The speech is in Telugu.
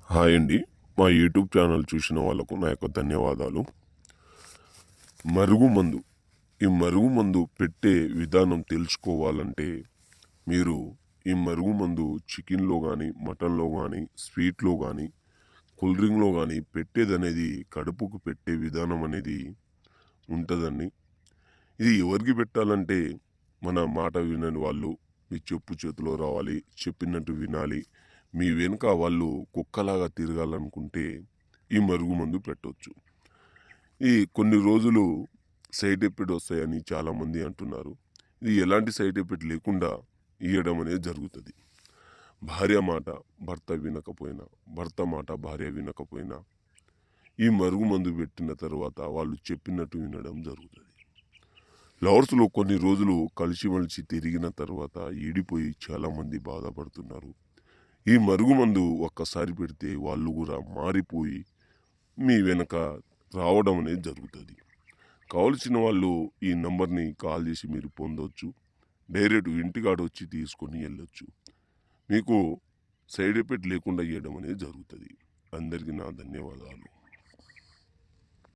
హాయ్ అండి. మా యూట్యూబ్ ఛానల్ చూసిన వాళ్ళకు నా యొక్క ధన్యవాదాలు. మరుగుమందు ఈ మరుగుమందు పెట్టే విధానం తెలుసుకోవాలంటే మీరు ఈ మరుగుమందు చికెన్లో కానీ, మటన్లో కానీ, స్వీట్లో కానీ, కూల్ డ్రింక్లో కానీ పెట్టేదనేది కడుపుకు పెట్టే విధానం అనేది ఉంటుందండి. ఇది ఎవరికి పెట్టాలంటే మన మాట వినని వాళ్ళు మీ చెప్పు చేతిలో రావాలి, చెప్పినట్టు వినాలి. మీ వెనుక వాళ్ళు కుక్కలాగా తిరగాలనుకుంటే ఈ మరుగుమందు పెట్టొచ్చు. ఈ కొన్ని రోజులు సైడ్ ఎఫెక్ట్ వస్తాయని చాలామంది అంటున్నారు. ఇది ఎలాంటి సైడ్ ఎఫెక్ట్ లేకుండా ఇయ్యడం అనేది జరుగుతుంది. భార్య మాట భర్త వినకపోయినా, భర్త మాట భార్య వినకపోయినా ఈ మరుగుమందు పెట్టిన తర్వాత వాళ్ళు చెప్పినట్టు వినడం జరుగుతుంది. లవర్స్‌లో కొన్ని రోజులు కలిసిమెలిసి తిరిగిన తర్వాత ఈడిపోయి చాలామంది బాధపడుతున్నారు. ఈ మరుగుమందు ఒక్కసారి పెడితే వాళ్ళు కూడా మారిపోయి మీ వెనక రావడం అనేది జరుగుతుంది. కావలసిన వాళ్ళు ఈ నంబర్‌ని కాల్ చేసి మీరు పొందొచ్చు. డైరెక్ట్ ఇంటికాడొచ్చి తీసుకొని వెళ్ళొచ్చు. మీకు సైడ్ ఎఫెక్ట్ లేకుండా ఇయ్యడం అనేది జరుగుతుంది. అందరికీ నా ధన్యవాదాలు.